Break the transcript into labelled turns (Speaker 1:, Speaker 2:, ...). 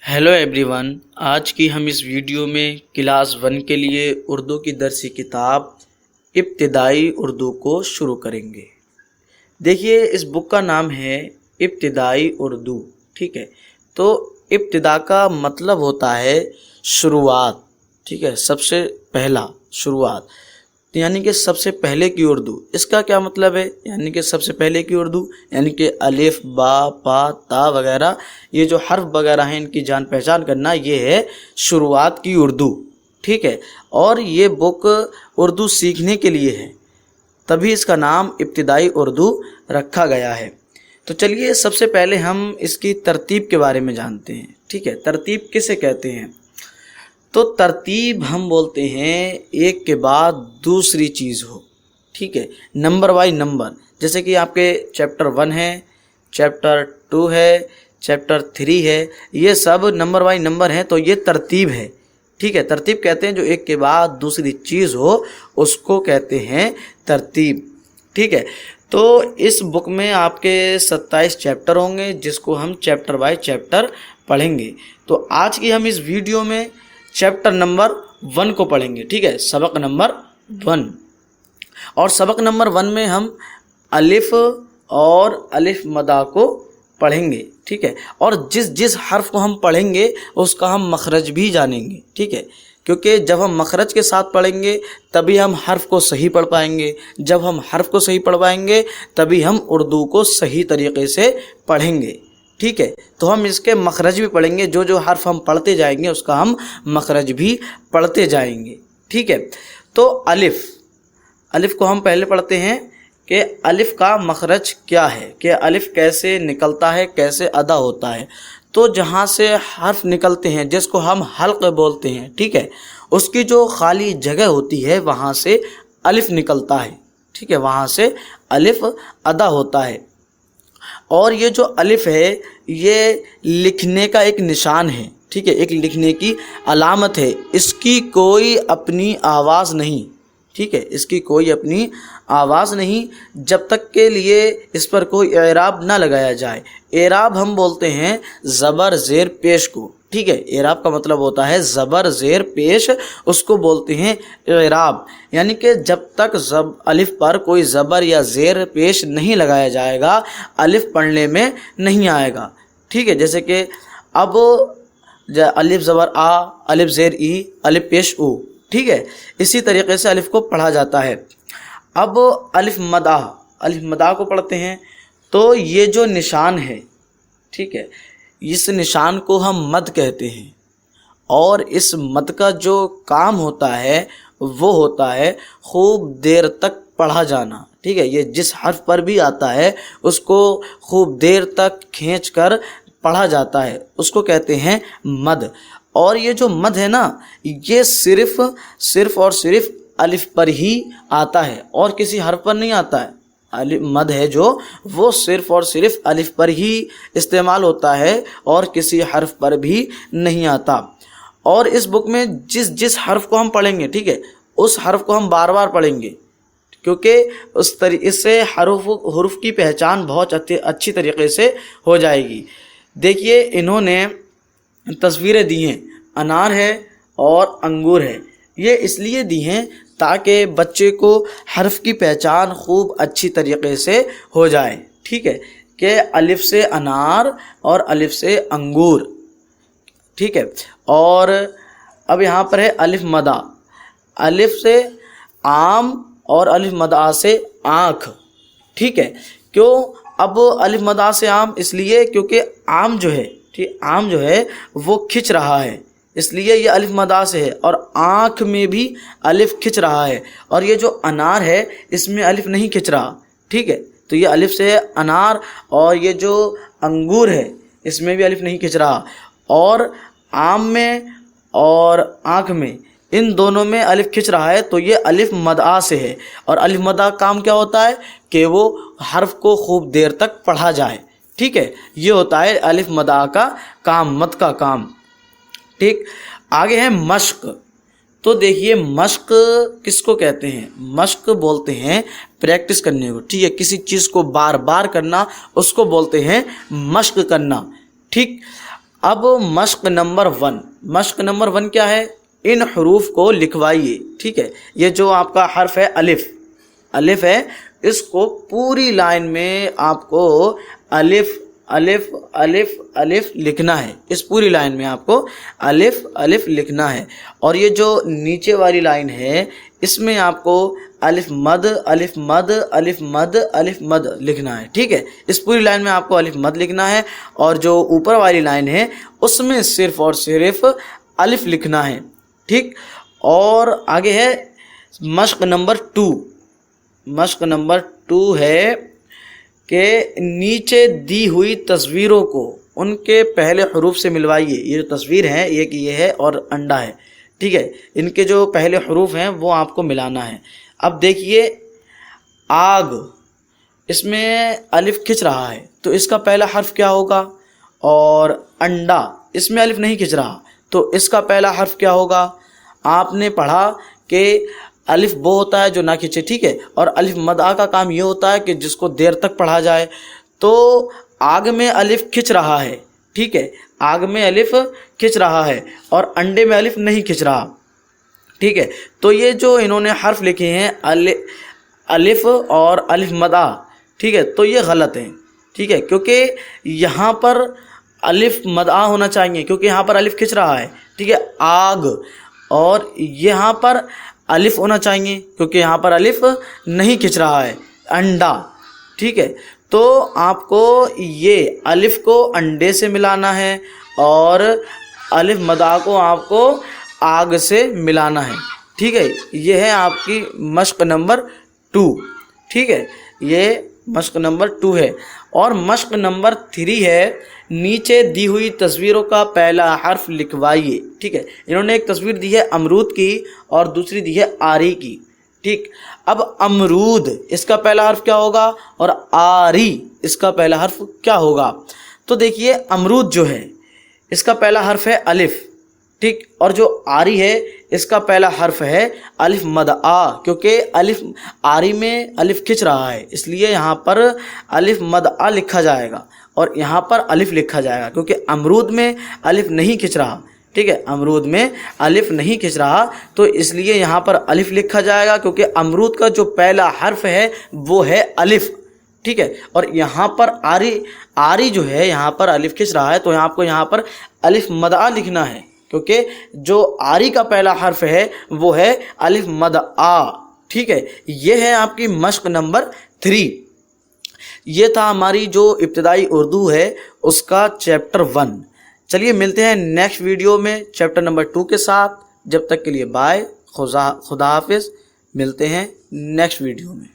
Speaker 1: Hello everyone. आज की हम इस वीडियो में क्लास 1 के लिए उर्दू की दरसी किताब इब्तिदाई उर्दू को शुरू करेंगे। देखिए, इस बुक का नाम है इब्तिदाई उर्दू। ठीक है, तो इब्तिदा का मतलब होता है शुरुआत। ठीक है, सबसे पहला, शुरुआत, तो यानी कि सबसे पहले की उर्दू। इसका क्या मतलब है? यानी कि सबसे पहले की उर्दू, यानी कि अलिफ, बा, पा, ता वगैरह, ये जो हर्फ वगैरह हैं, इनकी जान पहचान करना, ये है शुरुआत की उर्दू। ठीक है, और ये बुक उर्दू सीखने के लिए है, तभी इसका नाम इब्तिदाई उर्दू रखा गया है। तो चलिए, सबसे पहले हम इसकी तरतीब के बारे में जानते हैं। ठीक है, तरतीब किसे कहते हैं? तो तरतीब हम बोलते हैं एक के बाद दूसरी चीज़ हो। ठीक है, नंबर बाई नंबर। जैसे कि आपके चैप्टर 1 है, चैप्टर 2 है, चैप्टर 3 है, ये सब नंबर बाई नंबर हैं, तो ये तरतीब है। ठीक है, तरतीब कहते हैं जो एक के बाद दूसरी चीज़ हो, उसको कहते हैं तरतीब। ठीक है, तो इस बुक में आपके 27 चैप्टर होंगे, जिसको हम चैप्टर बाई चैप्टर पढ़ेंगे। तो आज की हम इस वीडियो में चैप्टर नंबर 1 को पढ़ेंगे। ठीक है, सबक नंबर 1। और सबक नंबर 1 में हम अलिफ और अलिफ मदा को पढ़ेंगे। ठीक है, और जिस जिस हर्फ को हम पढ़ेंगे उसका हम मखरज भी जानेंगे। ठीक है, क्योंकि जब हम मखरज के साथ पढ़ेंगे तभी हम हर्फ को सही पढ़ पाएंगे। जब हम हर्फ को सही पढ़ पाएंगे तभी हम उर्दू को सही तरीके से पढ़ेंगे। ठीक है, तो हम इसके मखरज भी पढ़ेंगे। जो जो हर्फ हम पढ़ते जाएंगे उसका हम मखरज भी पढ़ते जाएंगे। ठीक है, तो अलिफ, अलिफ को हम पहले पढ़ते हैं कि अलिफ का मखरज क्या है, कि अलिफ कैसे निकलता है, कैसे अदा होता है। तो जहाँ से हर्फ निकलते हैं, जिसको हम हल्क बोलते हैं, ठीक है, उसकी जो खाली जगह होती है वहाँ से अलिफ निकलता है। ठीक है, वहाँ से अलिफ अदा होता है। और ये जो अलिफ है, ये लिखने का एक निशान है। ठीक है, एक लिखने की अलामत है। इसकी कोई अपनी आवाज़ नहीं। ठीक है, इसकी कोई अपनी आवाज़ नहीं, जब तक के लिए इस पर कोई एराब ना लगाया जाए। एराब हम बोलते हैं ज़बर ज़ेर पेश को। ठीक है, एराब का मतलब होता है ज़बर ज़ेर पेश, उसको बोलते हैं एराब। यानी कि जब तक अलिफ पर कोई ज़बर या ज़ेर पेश नहीं लगाया जाएगा, अलिफ पढ़ने में नहीं आएगा। ठीक है, जैसे कि अब अलिफ ज़बर आ, अलिफ ज़ेर ई, अलिफ पेश ऊ। ठीक है, इसी तरीके से अलिफ को पढ़ा जाता है। अब अलिफ मदा, अलिफ मदा को पढ़ते हैं। तो ये जो निशान है, ठीक है, इस निशान को हम मद कहते हैं। और इस मद का जो काम होता है वो होता है खूब देर तक पढ़ा जाना। ठीक है, ये जिस हर्फ पर भी आता है उसको खूब देर तक खींच कर पढ़ा जाता है, उसको कहते हैं मद। और ये जो मद है ना, ये सिर्फ और सिर्फ अलिफ पर ही आता है और किसी हर्फ पर नहीं आता है। अलिफ मद है जो, वो सिर्फ और सिर्फ अलिफ पर ही इस्तेमाल होता है और किसी हर्फ पर भी नहीं आता। और इस बुक में जिस जिस हर्फ को हम पढ़ेंगे, ठीक है, उस हर्फ को हम बार बार पढ़ेंगे, क्योंकि उस तरीके से हुरूफ की पहचान बहुत अच्छी तरीके से हो जाएगी। देखिए, इन्होंने तस्वीरें दी हैं, अनार है और अंगूर है। ये इसलिए दी हैं ताकि बच्चे को हर्फ की पहचान खूब अच्छी तरीके से हो जाए। ठीक है, कि अलिफ से अनार और अलिफ से अंगूर। ठीक है, और अब यहाँ पर है अलिफ मदा, अलिफ से आम और अलिफ मदा से आँख। ठीक है, क्यों अब अलिफ मदा से आम? इसलिए क्योंकि आम जो है, ठीक, आम जो है वो खिंच रहा है, इसलिए ये अलिफ मदा से है। और आँख में भी अलिफ खिंच रहा है। और ये जो अनार है इसमें अलिफ नहीं खिंच रहा। ठीक है, तो ये अलिफ से है अनार। और ये जो अंगूर है इसमें भी अलिफ नहीं खिंच रहा। और आम में और आँख में, इन दोनों में अलिफ खिंच रहा है, तो ये अलिफ मदा से है। और अलिफ मदा काम क्या होता है कि वो हर्फ को खूब देर तक पढ़ा जाए। ठीक है, ये होता है अलिफ मदा का काम, मद का काम। ठीक, आगे है मश्क। तो देखिए, मश्क किसको कहते हैं? मश्क बोलते हैं प्रैक्टिस करने को। ठीक है, किसी चीज़ को बार बार करना, उसको बोलते हैं मश्क करना। ठीक, اب مشق نمبر 1، مشق نمبر 1 کیا ہے؟ ان حروف کو لکھوائیے، ٹھیک ہے؟ یہ جو آپ کا حرف ہے الف، الف ہے، اس کو پوری لائن میں آپ کو الف الف الف الف لکھنا ہے، اس پوری لائن میں آپ کو الف الف لکھنا ہے۔ اور یہ جو نیچے والی لائن ہے اس میں آپ کو الف مد الف مد الف مد الف مد لکھنا ہے، ٹھیک ہے؟ اس پوری لائن میں آپ کو الف مد لکھنا ہے، اور جو اوپر والی لائن ہے اس میں صرف اور صرف الف لکھنا ہے، ٹھیک؟ اور آگے ہے مشق نمبر 2، مشق نمبر 2 ہے کہ نیچے دی ہوئی تصویروں کو ان کے پہلے حروف سے ملوائیے۔ یہ جو تصویر ہے یہ ہے اور انڈا ہے، ٹھیک ہے؟ ان کے جو پہلے حروف ہیں وہ آپ کو ملانا ہے۔ اب دیکھیے آگ، اس میں الف کھنچ رہا ہے تو اس کا پہلا حرف کیا ہوگا؟ اور انڈا، اس میں الف نہیں کھنچ رہا تو اس کا پہلا حرف کیا ہوگا؟ آپ نے پڑھا کہ الف وہ ہوتا ہے جو نہ کھنچے، ٹھیک ہے؟ اور الف مدعا کا کام یہ ہوتا ہے کہ جس کو دیر تک پڑھا جائے۔ تو آگ میں الف کھنچ رہا ہے، ٹھیک ہے؟ آگ میں الف کھنچ رہا ہے اور انڈے میں الف نہیں کھنچ رہا، ٹھیک ہے؟ تو یہ جو انہوں نے حرف لکھے ہیں الف اور الف مدعا، ٹھیک ہے؟ تو یہ غلط ہیں، ٹھیک ہے؟ کیونکہ یہاں پر الف مدعا ہونا چاہیے کیونکہ یہاں پر الف کھنچ رہا ہے، ٹھیک ہے؟ آگ، اور یہاں پر الف ہونا چاہیے کیونکہ یہاں پر الف نہیں کھنچ رہا ہے، انڈا، ٹھیک ہے؟ تو آپ کو یہ الف کو انڈے سے ملانا ہے اور الف مدعا کو آپ کو آگ سے ملانا ہے، ٹھیک ہے؟ یہ ہے آپ کی مشق نمبر 2، ٹھیک ہے؟ یہ مشق نمبر 2 ہے۔ اور مشق نمبر 3 ہے نیچے دی ہوئی تصویروں کا پہلا حرف لکھوائیے، ٹھیک ہے؟ انہوں نے ایک تصویر دی ہے امرود کی اور دوسری دی ہے آری کی، ٹھیک؟ اب امرود اس کا پہلا حرف کیا ہوگا اور آری اس کا پہلا حرف کیا ہوگا؟ تو دیکھیے امرود جو ہے اس کا پہلا حرف ہے الف، ٹھیک؟ اور جو آری ہے اس کا پہلا حرف ہے الف مدعا، کیونکہ الف آری میں الف کھنچ رہا ہے اس لیے یہاں پر الف مدعا لکھا جائے گا اور یہاں پر الف لکھا جائے گا، کیونکہ امرود میں الف نہیں کھنچ رہا، ٹھیک ہے؟ امرود میں الف نہیں کھنچ رہا تو اس لیے یہاں پر الف لکھا جائے گا، کیونکہ امرود کا جو پہلا حرف ہے وہ ہے الف، ٹھیک ہے؟ اور یہاں پر آری جو ہے یہاں پر الف کھنچ رہا ہے تو آپ کو یہاں پر الف مدعا لکھنا ہے، کیونکہ جو آری کا پہلا حرف ہے وہ ہے الف مدعا، ٹھیک ہے؟ یہ ہے آپ کی مشق نمبر 3۔ یہ تھا ہماری جو ابتدائی اردو ہے اس کا چیپٹر 1۔ چلیے ملتے ہیں نیکسٹ ویڈیو میں چیپٹر نمبر 2 کے ساتھ۔ جب تک کے لیے بائے، خدا حافظ، ملتے ہیں نیکسٹ ویڈیو میں۔